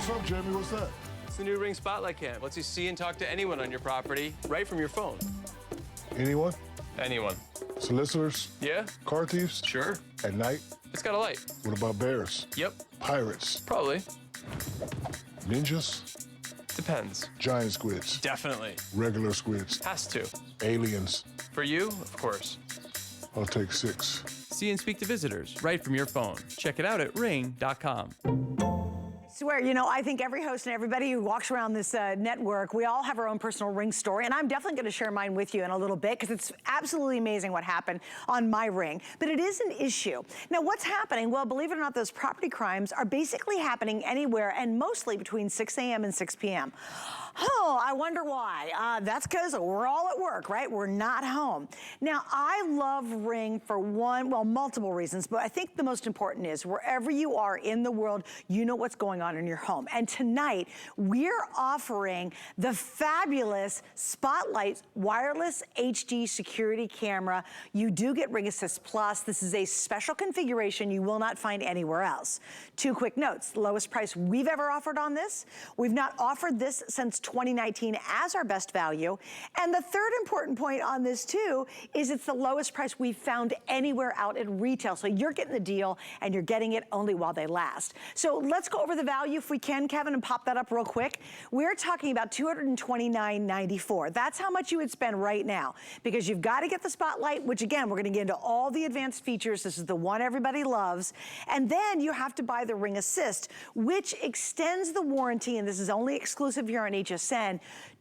What's up, Jamie? What's that? It's the new Ring Spotlight Cam. Lets you see and talk to anyone on your property right from your phone. Anyone? Anyone. Solicitors? Yeah. Car thieves? Sure. At night? It's got a light. What about bears? Yep. Pirates? Probably. Ninjas? Depends. Giant squids? Definitely. Regular squids? Has to. Aliens? For you, of course. I'll take 6. See and speak to visitors right from your phone. Check it out at ring.com. Swear, you know, I think every host and everybody who walks around this network, we all have our own personal Ring story, and I'm definitely going to share mine with you in a little bit because it's absolutely amazing what happened on my Ring. But it is an issue. Now, what's happening? Well, believe it or not, those property crimes are basically happening anywhere and mostly between 6 a.m. and 6 p.m. Oh, I wonder why. That's because we're all at work, right? We're not home. Now, I love Ring for multiple reasons, but I think the most important is wherever you are in the world, you know what's going on in your home. And tonight, we're offering the fabulous Spotlight wireless HD security camera. You do get Ring Assist Plus. This is a special configuration you will not find anywhere else. 2 quick notes. The lowest price we've ever offered on this. We've not offered this since 2019 as our best value. And the third important point on this too is it's the lowest price we've found anywhere out at retail. So you're getting the deal and you're getting it only while they last. So let's go over the value if we can, Kevin, and pop that up real quick. We're talking about $229.94. That's how much you would spend right now because you've got to get the Spotlight, which again, we're going to get into all the advanced features. This is the one everybody loves. And then you have to buy the Ring Assist, which extends the warranty, and this is only exclusive here on HSN,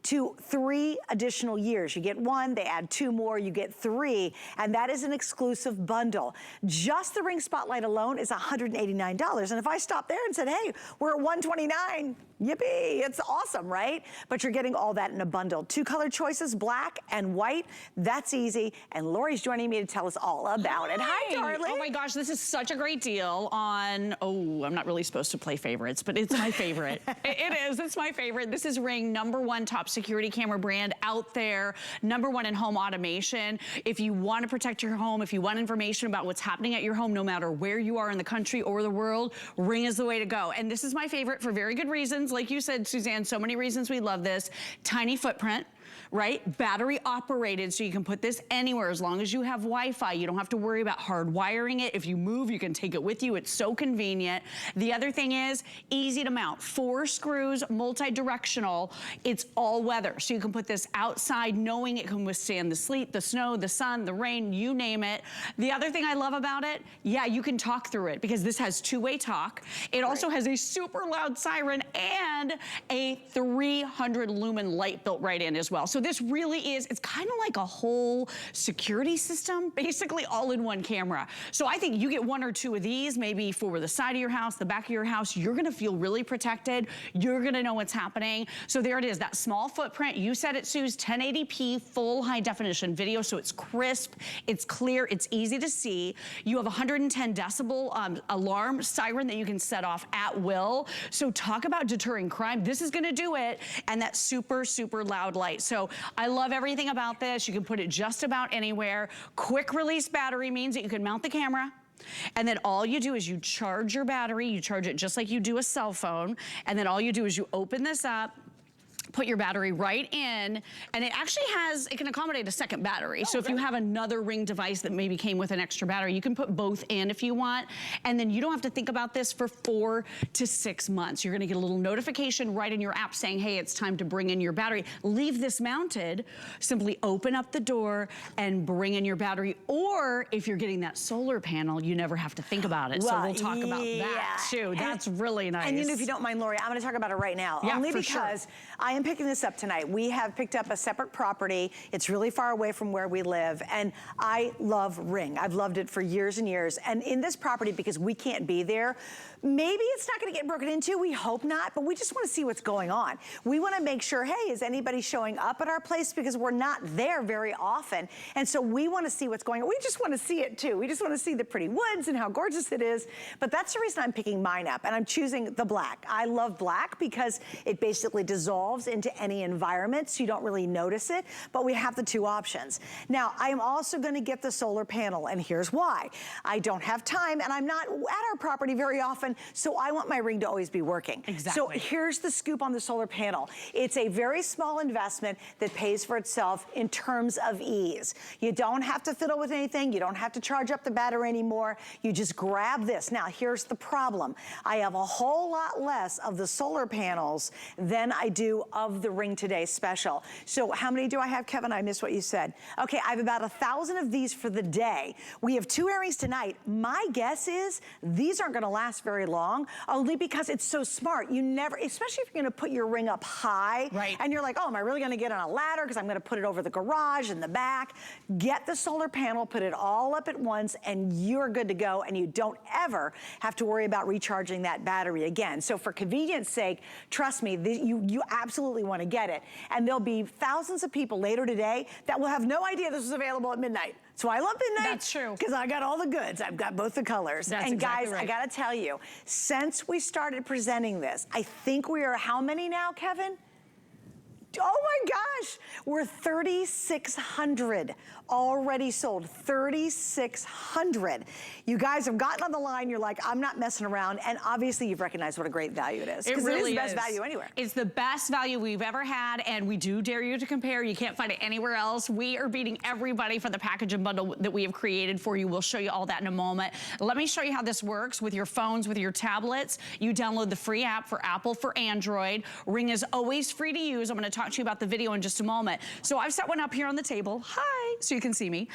to 3 additional years. You get 1, they add 2 more, you get 3, and that is an exclusive bundle. Just the Ring Spotlight alone is $189. And if I stopped there and said, hey, we're at $129, yippee, it's awesome, right? But you're getting all that in a bundle. 2 color choices, black and white. That's easy. And Lori's joining me to tell us all about it. Hi, darling. Oh my gosh, this is such a great deal on, I'm not really supposed to play favorites, but it's my favorite. It is, it's my favorite. This is Ring, #1 top security camera brand out there, #1 in home automation. If you want to protect your home, if you want information about what's happening at your home, no matter where you are in the country or the world, Ring is the way to go. And this is my favorite for very good reasons. Like you said, Suzanne, so many reasons we love this. Tiny footprint, right? Battery operated, so you can put this anywhere as long as you have Wi-Fi. You don't have to worry about hard wiring it. If you move, you can take it with you. It's so convenient. The other thing is easy to mount. 4 screws, multi-directional. It's all weather, so you can put this outside knowing it can withstand the sleet, the snow, the sun, the rain, you name it. The other thing I love about it, yeah, you can talk through it because this has 2-way talk. It also has a super loud siren and a 300 lumen light built right in as well. So this really is, it's kind of like a whole security system, basically all in one camera. So I think you get 1 or 2 of these, maybe for the side of your house, the back of your house, you're gonna feel really protected. You're gonna know what's happening. So there it is, that small footprint. You said it, Suze, 1080p full high definition video, so it's crisp, it's clear, it's easy to see. You have 110 decibel alarm siren that you can set off at will. So talk about deterring crime. This is gonna do it, and that super, super loud light. So I love everything about this. You can put it just about anywhere. Quick release battery means that you can mount the camera, and then all you do is you charge your battery. You charge it just like you do a cell phone, and then all you do is you open this up, put your battery right in, and it actually it can accommodate a second battery. So if you have another Ring device that maybe came with an extra battery, you can put both in if you want, and then you don't have to think about this for 4 to 6 months. You're gonna get a little notification right in your app saying, hey, it's time to bring in your battery. Leave this mounted, simply open up the door and bring in your battery, or if you're getting that solar panel, you never have to think about it. So we'll talk about that too. That's really nice. And you know, if you don't mind, Lori, I'm gonna talk about it right now. Yeah, only for because sure. I am picking this up tonight. We have picked up a separate property. It's really far away from where we live, and I love Ring. I've loved it for years and years. And in this property, because we can't be there, maybe it's not gonna get broken into, we hope not, but we just wanna see what's going on. We wanna make sure, hey, is anybody showing up at our place? Because we're not there very often. And so we wanna see what's going on. We just wanna see it too. We just wanna see the pretty woods and how gorgeous it is. But that's the reason I'm picking mine up, and I'm choosing the black. I love black because it basically dissolves into any environment, so you don't really notice it, but we have the two options. Now, I am also gonna get the solar panel, and here's why. I don't have time, and I'm not at our property very often, so I want my ring to always be working. Exactly. So here's the scoop on the solar panel. It's a very small investment that pays for itself in terms of ease. You don't have to fiddle with anything. You don't have to charge up the battery anymore. You just grab this. Now, here's the problem. I have a whole lot less of the solar panels than I do of the Ring Today special. So how many do I have, Kevin? I missed what you said. Okay, I have about 1,000 of these for the day. We have 2 earrings tonight. My guess is these aren't gonna last very long, only because it's so smart. You never, especially if you're gonna put your ring up high, right, and you're like, oh, am I really gonna get on a ladder because I'm gonna put it over the garage in the back? Get the solar panel, put it all up at once, and you're good to go, and you don't ever have to worry about recharging that battery again. So for convenience sake, trust me, you absolutely wanna get it. And there'll be thousands of people later today that will have no idea this is available at midnight. So I love midnight. That's true. Because I got all the goods. I've got both the colors. That's and exactly guys, right. I gotta tell you, since we started presenting this, I think we are how many now, Kevin? Oh my gosh, we're 3,600 already sold, 3,600. You guys have gotten on the line, you're like, I'm not messing around, and obviously you've recognized what a great value it is. It really it is the best value anywhere. It's the best value we've ever had, and we do dare you to compare. You can't find it anywhere else. We are beating everybody for the package and bundle that we have created for you. We'll show you all that in a moment. Let me show you how this works with your phones, with your tablets. You download the free app for Apple, for Android. Ring is always free to use. I'm gonna talk to you about the video in just a moment. So I've set one up here on the table. Hi, so you can see me.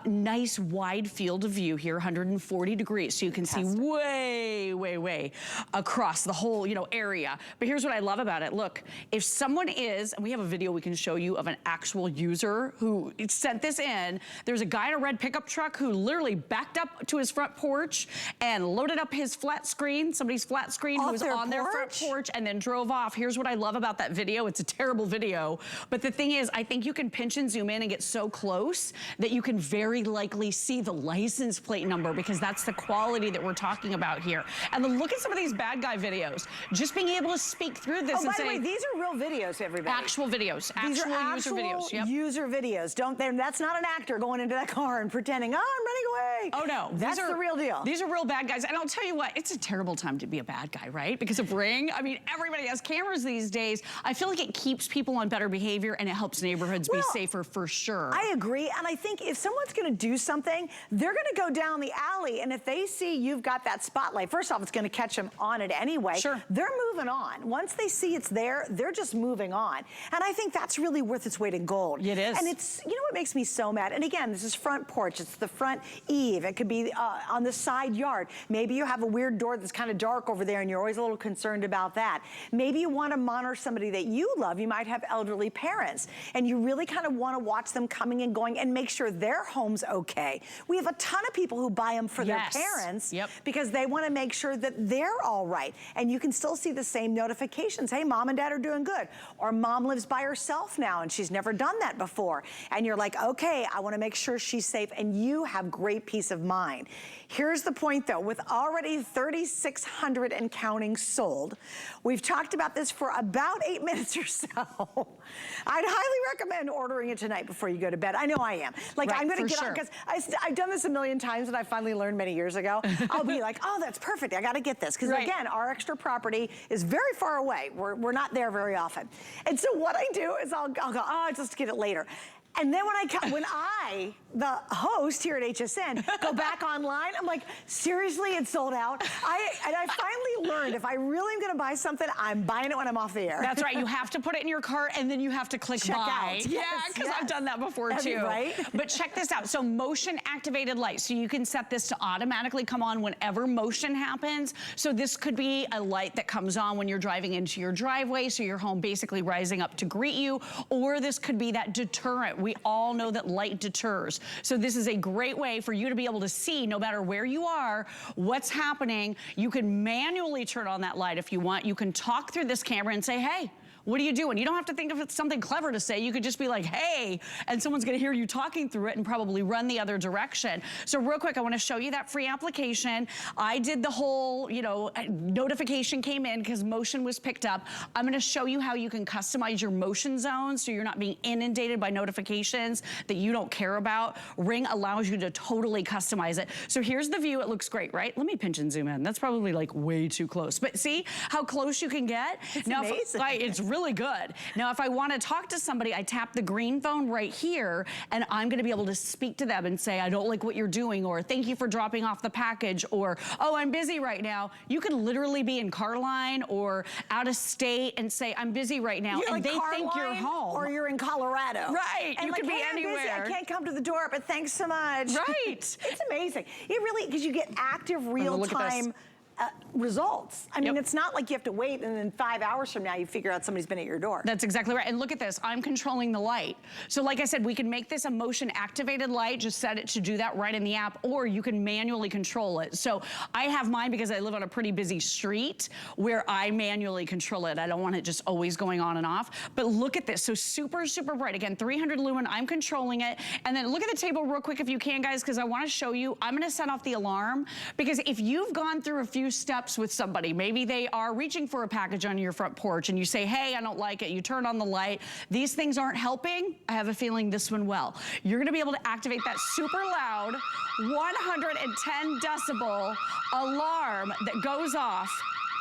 Nice wide field of view here, 140 degrees, so you can see way across the whole, area. But here's what I love about it. Look, if someone is, and we have a video we can show you of an actual user who sent this in. There's a guy in a red pickup truck who literally backed up to his front porch and loaded up his flat screen, somebody's flat screen who was on their front porch, and then drove off. Here's what I love about that video. It's a terrible video, but the thing is, I think you can pinch and zoom in and get so close that you can very likely see the license plate number, because that's the quality that we're talking about here. And then look at some of these bad guy videos. Just being able to speak through this and say, by the way, these are real videos, everybody. Actual videos, These actual are user videos. Yep. User videos. That's not an actor going into that car and pretending, oh, I'm running away. Oh no, that's the real deal. These are real bad guys. And I'll tell you what, it's a terrible time to be a bad guy, right? Because of Ring. I mean, everybody has cameras these days. I feel like it keeps people on better behavior, and it helps neighborhoods be safer for sure. I agree, and I think if someone's gonna do something, they're gonna go down the alley, and if they see you've got that spotlight, first off, it's gonna catch them on it anyway. Sure. They're moving on. Once they see it's there, they're just moving on. And I think that's really worth its weight in gold. It is. And it's, you know what makes me so mad? And again, this is front porch, it's the front eave, it could be on the side yard. Maybe you have a weird door that's kind of dark over there and you're always a little concerned about that. Maybe you wanna monitor somebody that you love. You might have elderly parents, and you really kind of wanna watch them coming and going and make sure their home's okay. We have a ton of people who buy them for their parents because they wanna make sure that they're all right. And you can still see the same notifications. Hey, mom and dad are doing good. Or mom lives by herself now and she's never done that before. And you're like, okay, I wanna make sure she's safe, and you have great peace of mind. Here's the point though, with already 3,600 and counting sold, we've talked about this for about 8 minutes or so. I'd highly recommend ordering it tonight before you go to bed. I know I am. Like, I'm gonna get on, because I've done this a million times, and I finally learned many years ago. I'll be like, oh, that's perfect, I gotta get this. Because again, our extra property is very far away. We're not there very often. And so what I do is I'll go, oh, I'll just get it later. And then when I, the host here at HSN, go back online, I'm like, seriously, it's sold out? And I finally learned, if I really am gonna buy something, I'm buying it when I'm off the air. That's right, you have to put it in your cart, and then you have to click check buy. out. Yeah, because I've done that before too. Right? But check this out, so motion activated light. So you can set this to automatically come on whenever motion happens. So this could be a light that comes on when you're driving into your driveway, so your home basically rising up to greet you, or this could be that deterrent. We all know that light deters. So this is a great way for you to be able to see, no matter where you are, what's happening. You can manually turn on that light if you want. You can talk through this camera and say, hey, What are you doing? You don't have to think of something clever to say. You could just be like, hey, and someone's gonna hear you talking through it and probably run the other direction. So real quick, I wanna show you that free application. I did the whole, you know, notification came in because motion was picked up. I'm gonna show you how you can customize your motion zones so you're not being inundated by notifications that you don't care about. Ring allows you to totally customize it. So here's the view. It looks great, right? Let me pinch and zoom in. That's probably like way too close. But see how close you can get? It's now, amazing. It's really good. Now, if I want to talk to somebody, I tap the green phone right here, and I'm going to be able to speak to them and say, I don't like what you're doing, or thank you for dropping off the package, or, oh, I'm busy right now. You could literally be in Carline or out of state and say, I'm busy right now, You're and like they think you're home. Or you're in Colorado. Right, and you like, could be hey, I'm busy, anywhere. I can't come to the door, but thanks so much. Right. It's amazing. It really, because you get active, real-time results. I mean, it's not like you have to wait and then 5 hours from now you figure out somebody's been at your door. That's exactly right. And look at this, I'm controlling the light. So like I said, we can make this a motion activated light, just set it to do that right in the app, or you can manually control it. So I have mine because I live on a pretty busy street where I manually control it. I don't want it just always going on and off. But look at this, so super, super bright. Again, 300 lumen, I'm controlling it. And then look at the table real quick if you can, guys, because I want to show you, I'm gonna set off the alarm, because if you've gone through a few steps with somebody, maybe they are reaching for a package on your front porch and you say, hey, I don't like it, you turn on the light, these things aren't helping, I have a feeling this one will. You're gonna be able to activate that super loud 110 decibel alarm that goes off.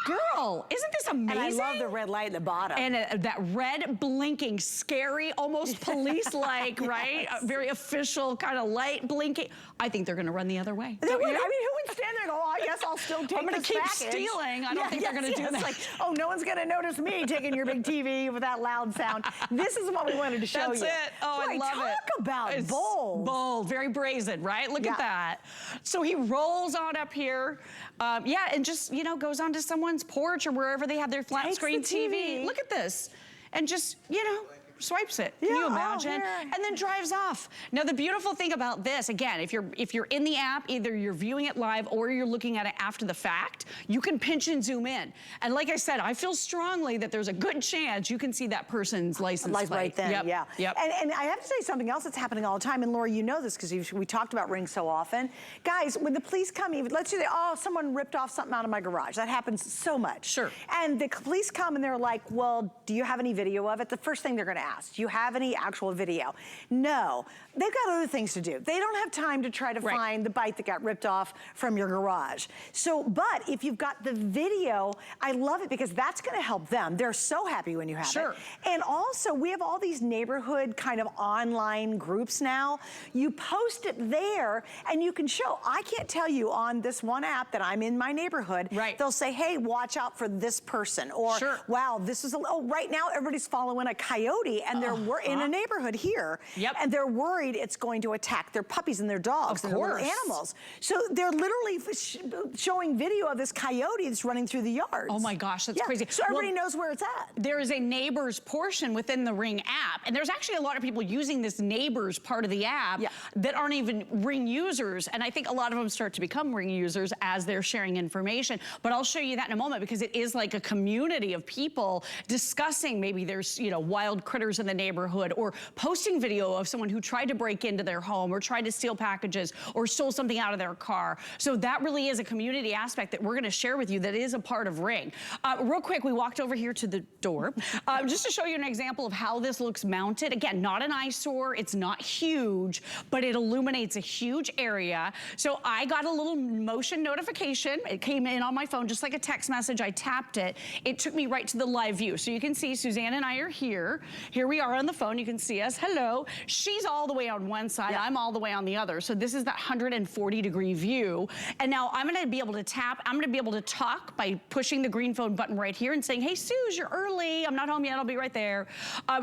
Girl, isn't this amazing? And I love the red light at the bottom. And that red blinking, scary, almost police-like, Yes. right? A very official kind of light blinking. I think they're gonna run the other way. They would. Don't I you? mean, who would stand there and go, oh, I guess I'll still take I'm gonna this keep package. stealing. I don't think they're gonna do that. Like, oh, no one's gonna notice me taking your big TV with that loud sound. This is what we wanted to show That's you. it. Oh, Boy, I love it. Talk about It's bold. Bold, very brazen, right? Look at that. So he rolls on up here. And just, you know, goes onto someone's porch or wherever they have their flat Takes screen the TV. TV. Look at this. And just, you know, swipes it. Can Yeah, you oh, imagine? here. And then drives off. Now the beautiful thing about this, again, if you're in the app, either you're viewing it live or you're looking at it after the fact, you can pinch and zoom in. And like I said, I feel strongly that there's a good chance you can see that person's license plate. Right then, Yep. Yep. And I have to say something else that's happening all the time, and Laura, you know this because we talked about Ring so often. Guys, when the police come, even let's say, oh, someone ripped off something out of my garage. That happens so much. Sure. And the police come and they're like, well, do you have any video of it? The first thing they're gonna ask, do you have any actual video? No, they've got other things to do. They don't have time to try to find the bike that got ripped off from your garage. So, but if you've got the video, I love it because that's gonna help them. They're so happy when you have it. And also, we have all these neighborhood kind of online groups now. You post it there and you can show. I can't tell you on this one app that I'm in my neighborhood, they'll say, hey, watch out for this person. Or, wow, this is, right now everybody's following a coyote and they're in a neighborhood here. And they're worried it's going to attack their puppies and their dogs and their little animals. So they're literally showing video of this coyote that's running through the yards. Oh my gosh, that's crazy. So everybody knows where it's at. There is a neighbors portion within the Ring app, and there's actually a lot of people using this neighbors part of the app that aren't even Ring users, and I think a lot of them start to become Ring users as they're sharing information. But I'll show you that in a moment because it is like a community of people discussing maybe there's, you know, wild critters in the neighborhood, or posting video of someone who tried to break into their home or tried to steal packages or stole something out of their car. So that really is a community aspect that we're gonna share with you that is a part of Ring. Real quick, we walked over here to the door just to show you an example of how this looks mounted. Again, not an eyesore, it's not huge, but it illuminates a huge area. So I got a little motion notification. It came in on my phone just like a text message. I tapped it. It took me right to the live view. So you can see Suzanne and I are here. Here we are on the phone. You can see us. Hello. She's all the way on one side. I'm all the way on the other. So this is that 140-degree view. And now I'm going to be able to tap. I'm going to be able to talk by pushing the green phone button right here and saying, hey, Suze, you're early. I'm not home yet. I'll be right there.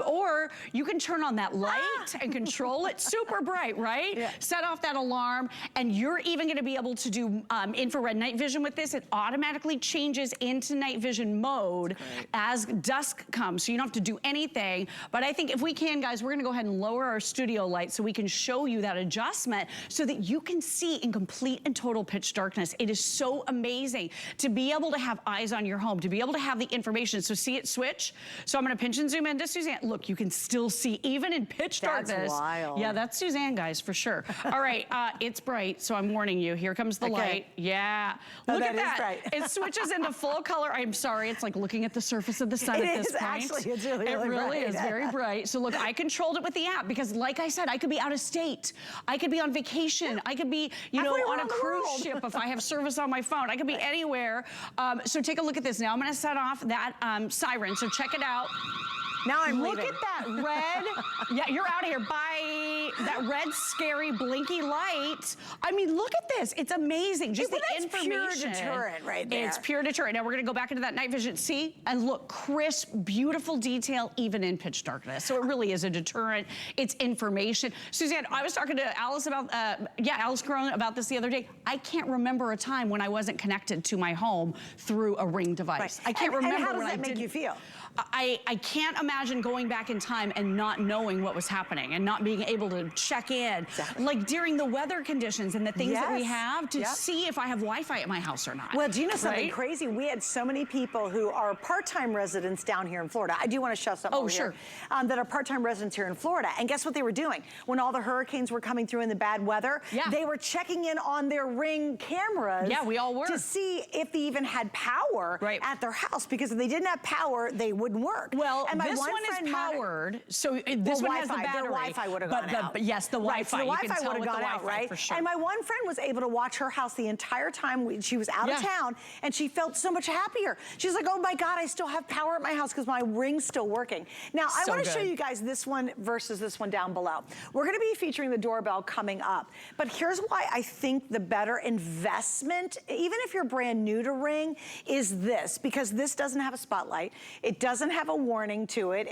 Or you can turn on that light and control it. Super bright, right? Set off that alarm. And you're even going to be able to do infrared night vision with this. It automatically changes into night vision mode as dusk comes. So you don't have to do anything. But I think if we can, guys, we're gonna go ahead and lower our studio light so we can show you that adjustment so that you can see in complete and total pitch darkness. It is so amazing to be able to have eyes on your home, to be able to have the information. So see it switch? So I'm gonna pinch and zoom into Suzanne. Look, you can still see even in pitch darkness. That's wild. Yeah, that's Suzanne, guys, for sure. All right, it's bright, so I'm warning you. Here comes the light. Yeah, look at that. It switches into full color. I'm sorry, it's like looking at the surface of the sun at this point. Actually, it's really, it really bright. is very bright. So look, I controlled it with the app because like I said, I could be out of state. I could be on vacation. I could be, you know, on a cruise ship if I have service on my phone. I could be anywhere. So take a look at this. Now I'm gonna set off that siren, so check it out. Now I'm Look leaving. at that red. Yeah, you're out of here. Bye. That red, scary, blinky light. I mean, look at this. It's amazing. Just the information. Pure deterrent right there. It's pure deterrent. Now we're going to go back into that night vision. See? And look, crisp, beautiful detail, even in pitch darkness. So it really is a deterrent. It's information. Suzanne, I was talking to Alice about, Alice Crone about this the other day. I can't remember a time when I wasn't connected to my home through a Ring device. I can't remember and how when does that make you feel? I can't imagine going back in time and not knowing what was happening and not being able to check in. Exactly. Like during the weather conditions and the things that we have to see if I have Wi-Fi at my house or not. Well, do you know something crazy? We had so many people who are part-time residents down here in Florida. I do want to show something over here, that are part-time residents here in Florida. And guess what they were doing? When all the hurricanes were coming through in the bad weather, they were checking in on their Ring cameras. Yeah, we all were. To see if they even had power at their house, because if they didn't have power, they wouldn't work. Well, and this one is powered, so this one has the battery. Their Wi-Fi would have gone out. But yes, the Wi-Fi. So the Wi-Fi would have gone out, right? For sure. And my one friend was able to watch her house the entire time she was out of town, and she felt so much happier. She's like, oh my God, I still have power at my house because my Ring's still working. Now, I want to show you guys this one versus this one down below. We're going to be featuring the doorbell coming up, but here's why I think the better investment, even if you're brand new to Ring, is this, because this doesn't have a spotlight. It doesn't have a warning to it.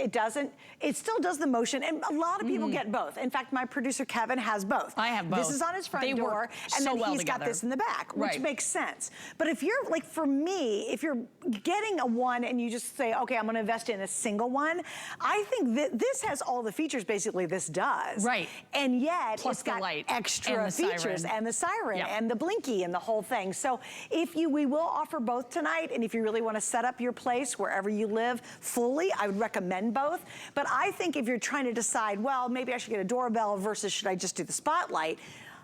It still does the motion, and a lot of people get both. In fact, my producer Kevin has both. I have both. This is on his front door, and then he's got this in the back, which makes sense. But if you're, like for me, if you're getting a one and you just say, okay, I'm gonna invest in a single one, I think that this has all the features basically this does. Right. And yet, it's got extra features and the siren and the blinky and the whole thing. So we will offer both tonight, and if you really wanna set up your place wherever you live fully, I would recommend both. But I think if you're trying to decide, well, maybe I should get a doorbell versus should I just do the spotlight,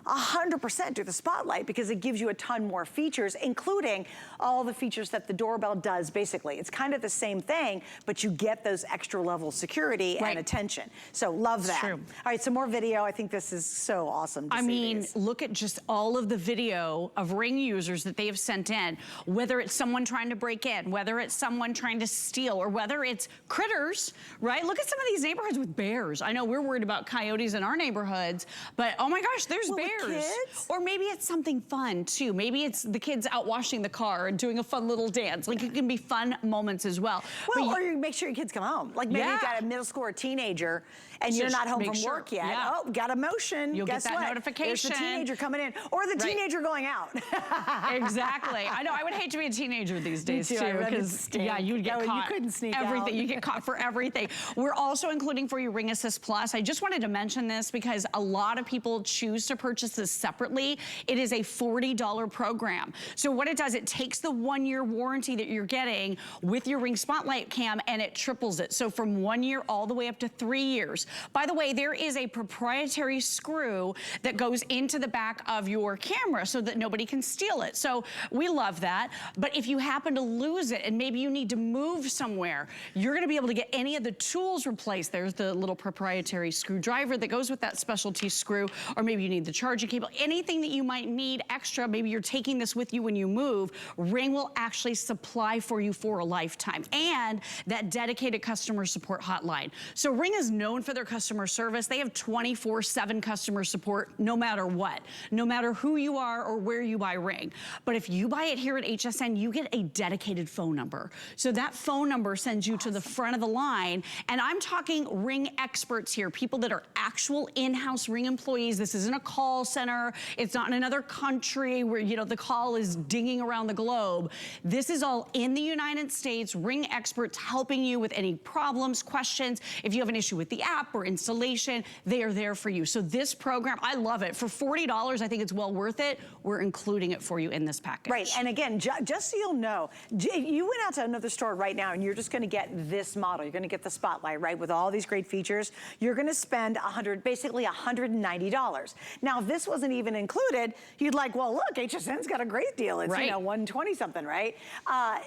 100% do the spotlight, because it gives you a ton more features, including all the features that the doorbell does. Basically, it's kind of the same thing, but you get those extra level security and attention. So love that. All right, some more video. I think this is so awesome to see these. Look at just all of the video of Ring users that they have sent in, whether it's someone trying to break in, whether it's someone trying to steal, or whether it's critters, right? Look at some of these neighborhoods with bears. I know we're worried about coyotes in our neighborhoods, but oh my gosh, there's bears. Kids? Or maybe it's something fun too. Maybe it's the kids out washing the car and doing a fun little dance. Like, it can be fun moments as well. Well, or you make sure your kids come home. Like maybe you've got a middle school or teenager and you're not home from work yet. Oh, got a motion. You'll Guess get that what? notification. There's the teenager coming in, or the teenager going out. Exactly. I know. I would hate to be a teenager these days too, because you'd get caught. You couldn't sneak everything. out. You get caught for everything. We're also including for you Ring Assist Plus. I just wanted to mention this because a lot of people choose to purchase this separately. It is a $40 program. So what it does, it takes the 1-year warranty that you're getting with your Ring Spotlight Cam and it triples it. So from 1 year all the way up to 3 years. By the way, there is a proprietary screw that goes into the back of your camera so that nobody can steal it. So we love that. But if you happen to lose it and maybe you need to move somewhere, you're gonna be able to get any of the tools replaced. There's the little proprietary screwdriver that goes with that specialty screw, or maybe you need the charging cable, anything that you might need extra, maybe you're taking this with you when you move, Ring will actually supply for you for a lifetime, and that dedicated customer support hotline. So Ring is known for their customer service. They have 24/7 customer support no matter what, no matter who you are or where you buy Ring. But if you buy it here at HSN, you get a dedicated phone number. So that phone number sends you to the front of the line, and I'm talking Ring experts here, people that are actual in-house Ring employees. This isn't a call call center. It's not in another country where, you know, the call is dinging around the globe. This is all in the United States. Ring experts helping you with any problems, questions. If you have an issue with the app or installation, they are there for you. So this program, I love it. For $40, I think it's well worth it. We're including it for you in this package. Right, and again, just so you'll know, you went out to another store right now and you're just gonna get this model. You're gonna get the Spotlight, right, with all these great features. You're gonna spend basically $190. Now, if this wasn't even included, you'd like, well, look, HSN's got a great deal. It's, you know, 120 something, right?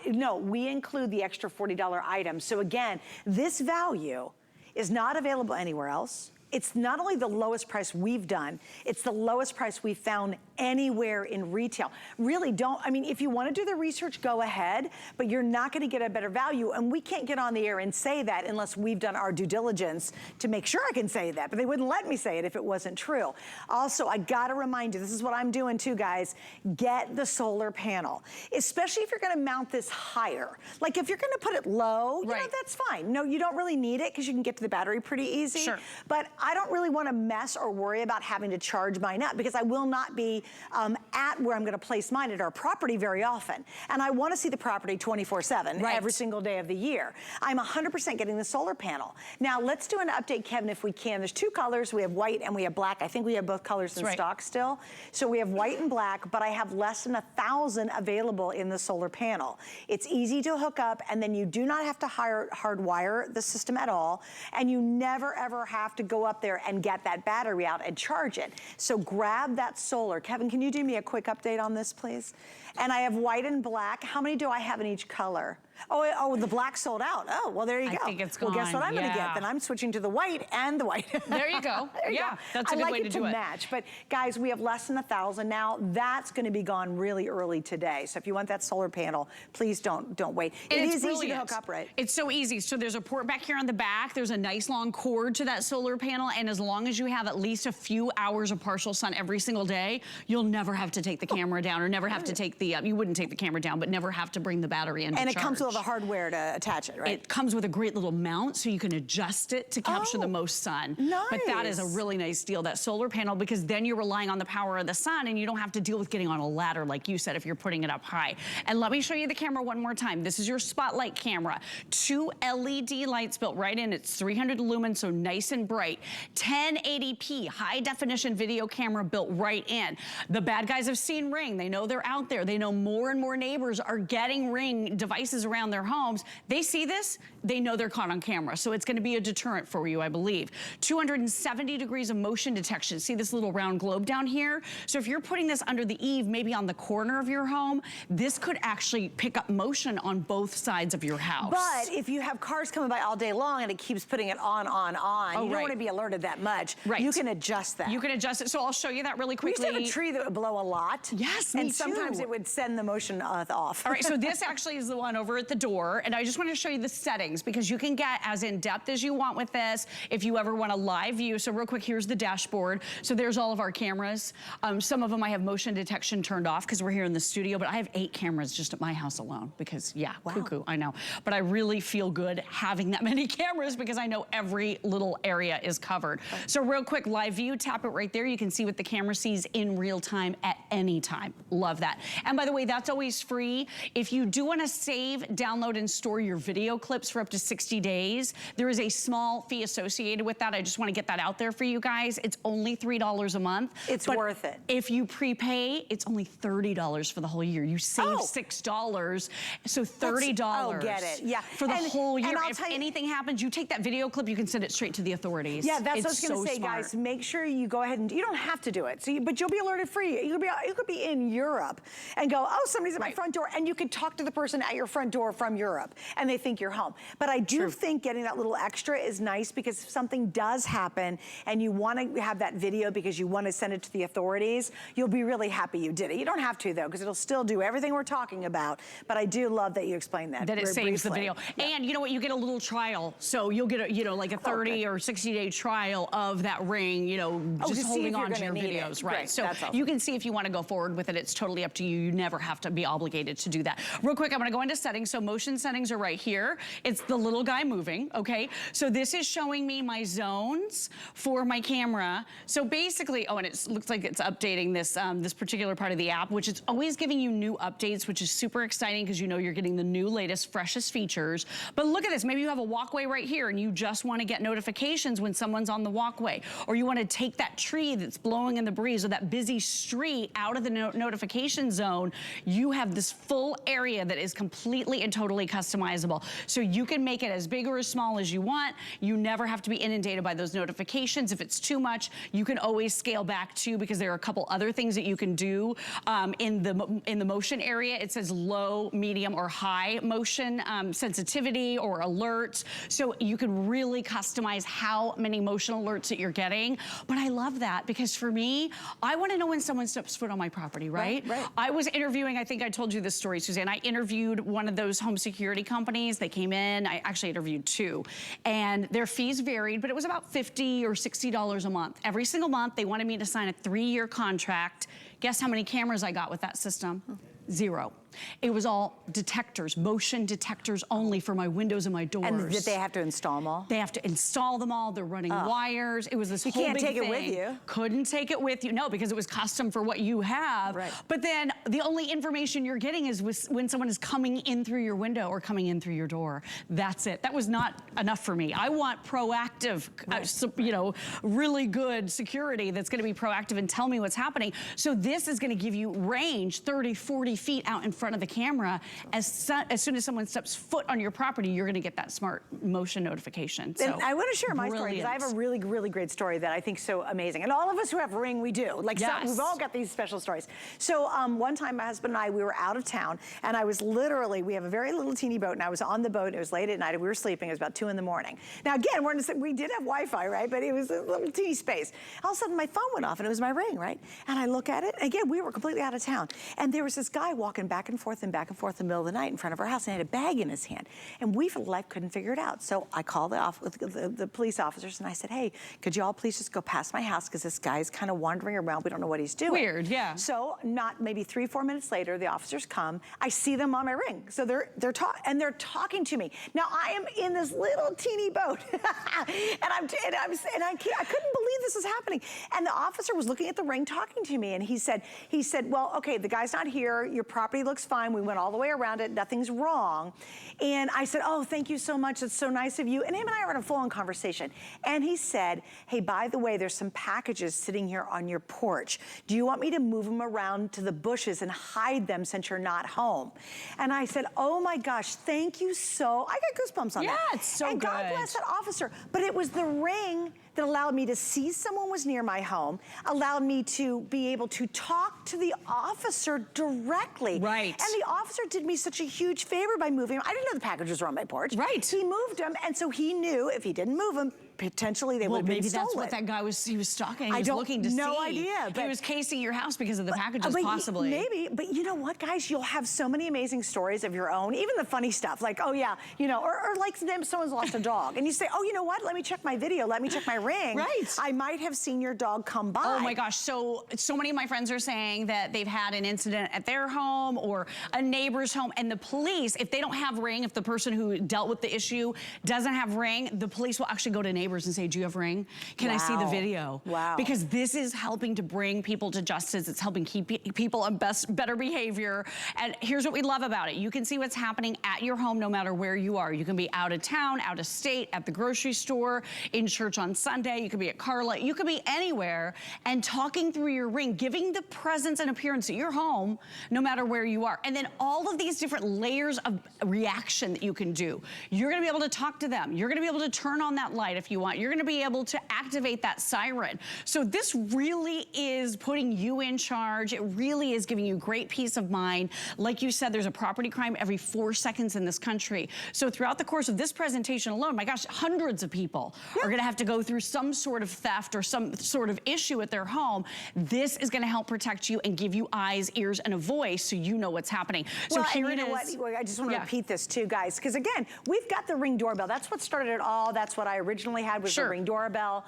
No, we include the extra $40 items. So again, this value is not available anywhere else. It's not only the lowest price we've done, it's the lowest price we've found anywhere in retail. Really don't, I mean, if you want to do the research, go ahead, but you're not going to get a better value, and we can't get on the air and say that unless we've done our due diligence to make sure I can say that, but they wouldn't let me say it if it wasn't true. Also, I got to remind you, this is what I'm doing too, guys, get the solar panel, especially if you're going to mount this higher. Like if you're going to put it low, you know, that's fine. No, you don't really need it because you can get to the battery pretty easy. Sure. But I don't really want to mess or worry about having to charge mine up because I will not be at where I'm going to place mine at our property very often. And I want to see the property 24/7 every single day of the year. I'm 100% getting the solar panel. Now, let's do an update, Kevin, if we can. There's two colors. We have white and we have black. I think we have both colors in stock still. So we have white and black, but I have less than 1,000 available in the solar panel. It's easy to hook up, and then you do not have to hardwire the system at all, and you never, ever have to go up there and get that battery out and charge it. So grab that solar. Kevin, can you do me a quick update on this, please? And I have white and black. How many do I have in each color? Oh, the black sold out. Oh, well, there you go. I think it's gone. Well, guess what I'm going to get? Then I'm switching to the white and the white. There you go. There you go. That's a good way to do it. I like it to match. But guys, we have less than 1,000 now. That's going to be gone really early today. So if you want that solar panel, please don't wait. It is easy to hook up, right? It's so easy. So there's a port back here on the back. There's a nice long cord to that solar panel. And as long as you have at least a few hours of partial sun every single day, you'll never have to take the camera down or never have to take the, you wouldn't take the camera down, but never have to bring the battery in to charge. And it comes with all the hardware to attach it, right? It comes with a great little mount so you can adjust it to capture the most sun. Nice. But that is a really nice deal, that solar panel, because then you're relying on the power of the sun and you don't have to deal with getting on a ladder like you said if you're putting it up high. And let me show you the camera one more time. This is your Spotlight camera. 2 LED lights built right in. It's 300 lumens, so nice and bright. 1080p high definition video camera built right in. The bad guys have seen Ring. They know they're out there. They know more and more neighbors are getting Ring devices around their homes. They see this, they know they're caught on camera. So it's going to be a deterrent for you, I believe. 270 degrees of motion detection. See this little round globe down here? So if you're putting this under the eave, maybe on the corner of your home, this could actually pick up motion on both sides of your house. But if you have cars coming by all day long and it keeps putting it on, you don't want to be alerted that much. Right. You can adjust that. You can adjust it. So I'll show you that really quickly. We used to have a tree that would blow a lot. Yes, and sometimes it would send the motion off. All right, so this actually is the one over at the door, and I just want to show you the settings because you can get as in-depth as you want with this if you ever want a live view. So real quick, here's the dashboard. So there's all of our cameras. Some of them I have motion detection turned off because we're here in the studio, but I have 8 cameras just at my house alone because, cuckoo, I know. But I really feel good having that many cameras because I know every little area is covered. So real quick, live view, tap it right there. You can see what the camera sees in real time at any time. Love that. And by the way, that's always free. If you do want to save, download, and store your video clips for up to 60 days, there is a small fee associated with that. I just want to get that out there for you guys. It's only $3 a month. It's worth it. If you prepay, it's only $30 for the whole year. You save $6, so $30 get it. Yeah. For the whole year. If anything happens, you take that video clip, you can send it straight to the authorities. Yeah, that's what I was going to say, guys. Make sure you go ahead and, you don't have to do it, but you'll be alerted free. You could be in Europe and go, oh, somebody's at my front door, and you could talk to the person at your front door from Europe, and they think you're home. But I do think getting that little extra is nice because if something does happen and you want to have that video because you want to send it to the authorities, you'll be really happy you did it. You don't have to, though, because it'll still do everything we're talking about, but I do love that you explained that. That it saves the video. Yeah. And you know what? You get a little trial. So you'll get a, like a 30 or 60-day trial of that Ring, just holding on to your videos. Right. So you can see if you want to go forward with it. It's totally up to you. you never have to be obligated to do that. Real quick, I'm gonna go into settings. So motion settings are right here. It's the little guy moving, okay? So this is showing me my zones for my camera. So basically, oh, and it looks like it's updating this, this particular part of the app, which is always giving you new updates, which is super exciting because you know you're getting the new, latest, freshest features. But look at this, maybe you have a walkway right here and you just wanna get notifications when someone's on the walkway, or you wanna take that tree that's blowing in the breeze or that busy street out of the notification zone. You have this full area that is completely and totally customizable. So you can make it as big or as small as you want. You never have to be inundated by those notifications. If it's too much, you can always scale back too, because there are a couple other things that you can do in the motion area. It says low, medium, or high motion sensitivity or alerts. So you can really customize how many motion alerts that you're getting. But I love that because for me, I want to know when someone steps foot on my property, right? I was interviewing, I think I told you this story, Suzanne. I interviewed one of those home security companies. They came in, I actually interviewed two, and their fees varied, but it was about $50 or $60 a month. Every single month, they wanted me to sign a 3-year contract. Guess how many cameras I got with that system? 0. It was all detectors, motion detectors only for my windows and my doors. And did they have to install them all? They have to install them all. They're running wires. It was this whole big thing. You can't take it with you. Couldn't take it with you. No, because it was custom for what you have. Right. But then the only information you're getting is when someone is coming in through your window or coming in through your door. That's it. That was not enough for me. I want proactive, you know, really good security that's going to be proactive and tell me what's happening. So this is going to give you range 30, 40 feet out in front of the camera. As soon as someone steps foot on your property, you're gonna get that smart motion notification. So, and I wanna share my story because I have a really, really great story that I think is so amazing. And all of us who have Ring, we do. Like, we've all got these special stories. So one time my husband and I, we were out of town and I was literally, we have a very little teeny boat and I was on the boat, it was late at night and we were sleeping, it was about 2 in the morning. Now again, we did have Wi-Fi, right? But it was a little teeny space. All of a sudden my phone went off and it was my Ring, right? And I look at it, again, we were completely out of town. And there was this guy walking back and forth in the middle of the night in front of our house and had a bag in his hand. And we, for life, couldn't figure it out. So I called the police officers and I said, hey, could you all please just go past my house because this guy's kind of wandering around. We don't know what he's doing. Weird, yeah. So not maybe 3 or 4 minutes later, the officers come. I see them on my Ring. So they're talking to me. Now I am in this little teeny boat and I couldn't believe this was happening. And the officer was looking at the Ring talking to me and he said, well, okay, the guy's not here. Your property looks fine. We went all the way around it. Nothing's wrong. And I said, oh, thank you so much. That's so nice of you. And him and I were in a full-on conversation. And he said, hey, by the way, there's some packages sitting here on your porch. Do you want me to move them around to the bushes and hide them since you're not home? And I said, oh my gosh, thank you so. I got goosebumps on that. Yeah, it's so and good. God bless that officer. But it was the Ring that allowed me to see someone was near my home, allowed me to be able to talk to the officer directly. Right. And the officer did me such a huge favor by moving him. I didn't know the packages were on my porch. Right. He moved them, and so he knew if he didn't move them, potentially they would have been stolen. Maybe that's what that guy was, he was stalking. He was looking to see. No idea. He was casing your house because of the packages, possibly. Maybe, but you know what, guys? You'll have so many amazing stories of your own, even the funny stuff, like, oh yeah, you know, or like someone's lost a dog, and you say, oh, you know what? Let me check my video. Let me check my Ring. Right. I might have seen your dog come by. Oh my gosh, so many of my friends are saying that they've had an incident at their home or a neighbor's home, and the police, if they don't have Ring, if the person who dealt with the issue doesn't have Ring, the police will actually go to neighbors and say, do you have Ring? Can I see the video? Wow. Because this is helping to bring people to justice. It's helping keep people on better behavior. And here's what we love about it. You can see what's happening at your home no matter where you are. You can be out of town, out of state, at the grocery store, in church on Sunday. You could be at Carla. You could be anywhere and talking through your Ring, giving the presence and appearance at your home no matter where you are. And then all of these different layers of reaction that you can do. You're gonna be able to talk to them. You're gonna be able to turn on that light if you want. You're gonna be able to activate that siren. So this really is putting you in charge. It really is giving you great peace of mind. Like you said, there's a property crime every 4 seconds in this country. So throughout the course of this presentation alone, my gosh, hundreds of people are gonna have to go through some sort of theft or some sort of issue at their home. This is gonna help protect you and give you eyes, ears, and a voice so you know what's happening. So here it is. I just want to repeat this too, guys, because again, we've got the Ring doorbell. That's what started it all. That's what I originally had was the Ring doorbell.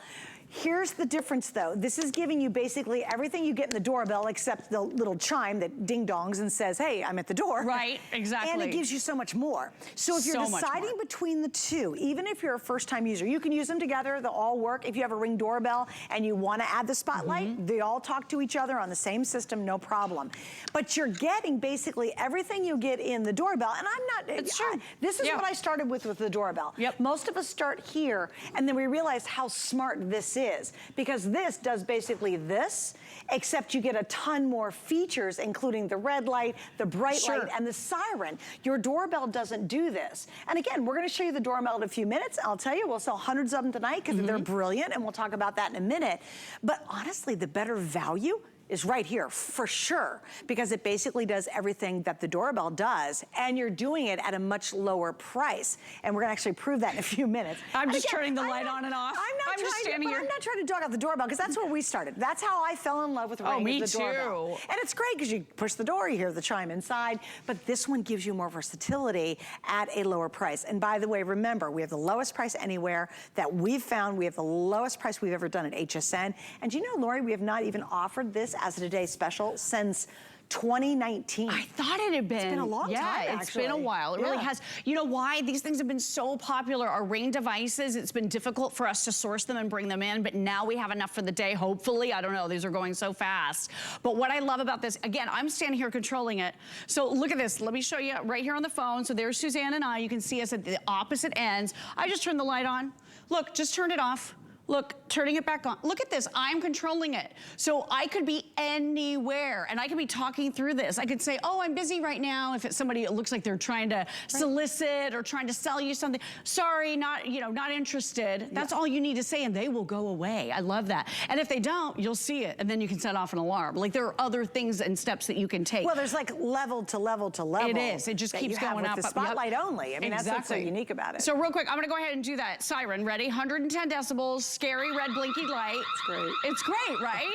Here's the difference though. This is giving you basically everything you get in the doorbell except the little chime that ding-dongs and says, hey, I'm at the door. Right, exactly. And it gives you so much more. So if you're deciding between the two, even if you're a first-time user, you can use them together, they'll all work. If you have a Ring doorbell and you wanna add the spotlight, they all talk to each other on the same system, no problem. But you're getting basically everything you get in the doorbell, and I'm not, it's true. This is what I started with the doorbell. Yep. Most of us start here, and then we realize how smart this is, because this does basically this, except you get a ton more features, including the red light, the bright light, and the siren. Your doorbell doesn't do this. And again, we're gonna show you the doorbell in a few minutes. I'll tell you, we'll sell hundreds of them tonight because they're brilliant, and we'll talk about that in a minute. But honestly, the better value is right here, for sure, because it basically does everything that the doorbell does, and you're doing it at a much lower price. And we're gonna actually prove that in a few minutes. I'm just turning the light on and off. I'm not trying to dog out the doorbell, because that's where we started. That's how I fell in love with Ring, me the doorbell. too. And it's great, because you push the door, you hear the chime inside, but this one gives you more versatility at a lower price. And by the way, remember, we have the lowest price anywhere that we've found. We have the lowest price we've ever done at HSN. And you know, Lori, we have not even offered this as a Today Special since 2019. I thought it had been. It's been a long time, Yeah, it's been a while. It really has. You know why? These things have been so popular. Our Ring devices, it's been difficult for us to source them and bring them in, but now we have enough for the day, hopefully. I don't know, these are going so fast. But what I love about this, again, I'm standing here controlling it. So look at this. Let me show you right here on the phone. So there's Suzanne and I. You can see us at the opposite ends. I just turned the light on. Look, just turned it off. Look, turning it back on. Look at this, I'm controlling it. So I could be anywhere and I could be talking through this. I could say, oh, I'm busy right now. If it's somebody, it looks like they're trying to solicit or trying to sell you something. Sorry, not interested. That's all you need to say and they will go away. I love that. And if they don't, you'll see it and then you can set off an alarm. Like there are other things and steps that you can take. Well, there's like level to level to level. It is, it just keeps going up. The spotlight only. I mean, that's what's so unique about it. So real quick, I'm gonna go ahead and do that siren. Ready? 110 decibels. Scary red blinky light. It's great. It's great, right?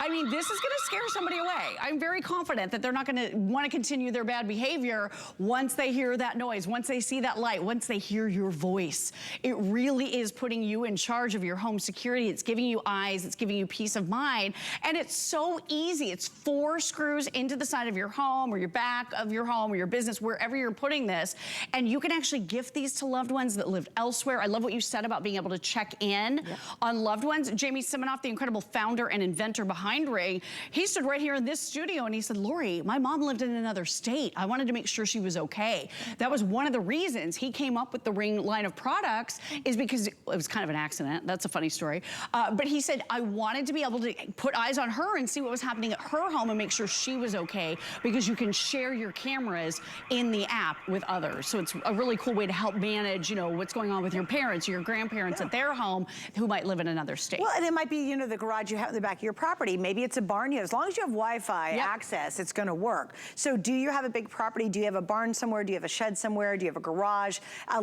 I mean, this is gonna scare somebody away. I'm very confident that they're not gonna wanna continue their bad behavior once they hear that noise, once they see that light, once they hear your voice. It really is putting you in charge of your home security. It's giving you eyes, it's giving you peace of mind, and it's so easy. It's 4 screws into the side of your home or your back of your home or your business, wherever you're putting this, and you can actually gift these to loved ones that live elsewhere. I love what you said about being able to check in on loved ones. Jamie Siminoff, the incredible founder and inventor behind Ring, he stood right here in this studio and he said, Lori, my mom lived in another state. I wanted to make sure she was okay. That was one of the reasons he came up with the Ring line of products, is because it was kind of an accident. That's a funny story. But he said, I wanted to be able to put eyes on her and see what was happening at her home and make sure she was okay, because you can share your cameras in the app with others. So it's a really cool way to help manage, what's going on with your parents or your grandparents at their home who might live in another state. Well, and it might be, the garage you have in the back of your property. Maybe it's a barn. As long as you have Wi-Fi access, it's going to work. So do you have a big property? Do you have a barn somewhere? Do you have a shed somewhere? Do you have a garage?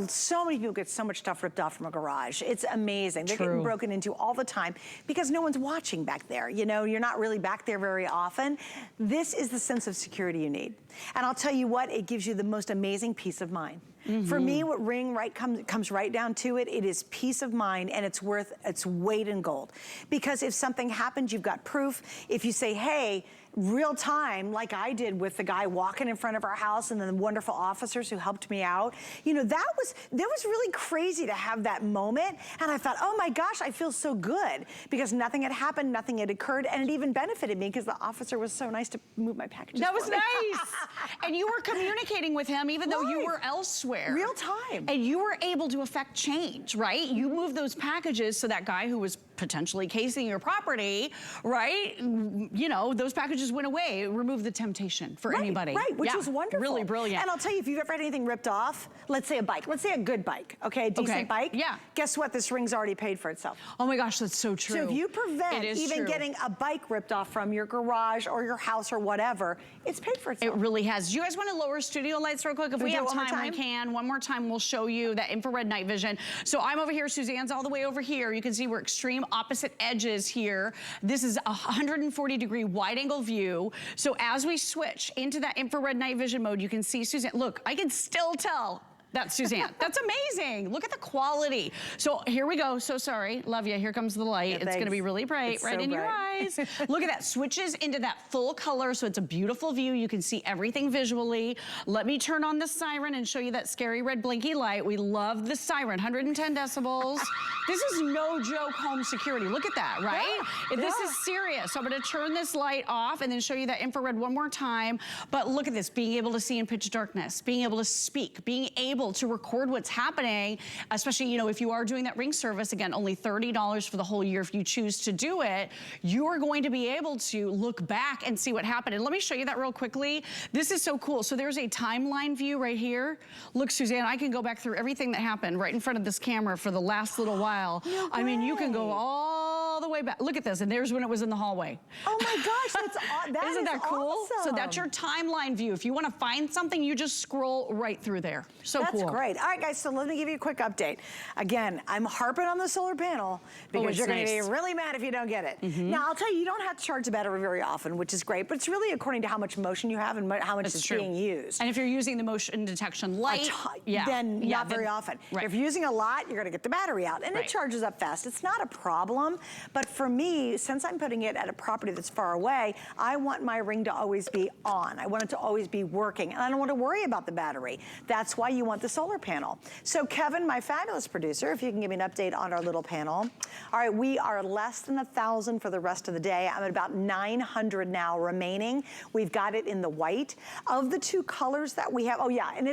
So many people get so much stuff ripped off from a garage. It's amazing. They're getting broken into all the time because no one's watching back there. You're not really back there very often. This is the sense of security you need. And I'll tell you what, it gives you the most amazing peace of mind. For me, what Ring comes right down to it, it is peace of mind, and it's worth its weight in gold. Because if something happens, you've got proof. If you say, hey, real time, like I did with the guy walking in front of our house and then the wonderful officers who helped me out, that was really crazy to have that moment. And I thought, oh my gosh, I feel so good, because nothing had happened, nothing had occurred, and it even benefited me because the officer was so nice to move my packages. That was nice. And you were communicating with him even though you were elsewhere. Real time. And you were able to affect change, right? You moved those packages so that guy who was potentially casing your property, right? Those packages went away. It removed the temptation for anybody. Right, which was wonderful. Really brilliant. And I'll tell you, if you've ever had anything ripped off, let's say a bike, let's say a good bike, okay, a decent bike. Yeah. Guess what? This Ring's already paid for itself. Oh my gosh, that's so true. So if you prevent even getting a bike ripped off from your garage or your house or whatever, it's paid for itself. It really has. Do you guys want to lower studio lights real quick? If we have time, we can. One more time, we'll show you that infrared night vision. So I'm over here, Suzanne's all the way over here. You can see we're extreme opposite edges here. This is a 140-degree wide-angle view. So as we switch into that infrared night vision mode, you can see Suzanne. Look, I can still tell That's Suzanne. That's amazing. Look at the quality. So here we go. So sorry. Love you. Here comes the light. Yeah, it's thanks. going to be really bright, It's right so in your bright. eyes. Look at that. Switches into that full color, so it's a beautiful view. You can see everything visually. Let me turn on the siren and show you that scary red blinky light. We love the siren. 110 decibels. This is no joke home security. Look at that, right? Yeah, This is serious. So I'm going to turn this light off and then show you that infrared one more time. But look at this, being able to see in pitch darkness, being able to speak, being able to record what's happening, especially, you know, if you are doing that ring service, again, only $30 for the whole year if you choose to do it, you are going to be able to look back and see what happened. And let me show you that real quickly. This is so cool. So there's a timeline view right here. Look, Suzanne, I can go back through everything that happened right in front of this camera for the last little while. No I mean, you can go way. all the way back. Look at this, and there's when it was in the hallway. Oh my gosh, Isn't that cool? awesome. So that's your timeline view. If you want to find something, you just scroll right through there. So That's cool. great. All right, guys, so let me give you a quick update. Again, I'm harping on the solar panel because it's you're going to nice. be really mad if you don't get it. Now, I'll tell you, you don't have to charge the battery very often, which is great, but it's really according to how much motion you have and how much is being used. And if you're using the motion detection light, then not very often. Right. If you're using a lot, you're going to get the battery out, and it charges up fast. It's not a problem, but for me, since I'm putting it at a property that's far away, I want my ring to always be on. I want it to always be working, and I don't want to worry about the battery. That's why you want the solar panel. So Kevin, my fabulous producer, if you can give me an update on our little panel. All right, we are less than 1,000 for the rest of the day. I'm at about 900 now remaining. We've got it in the white. Of the two colors that we have, oh yeah, and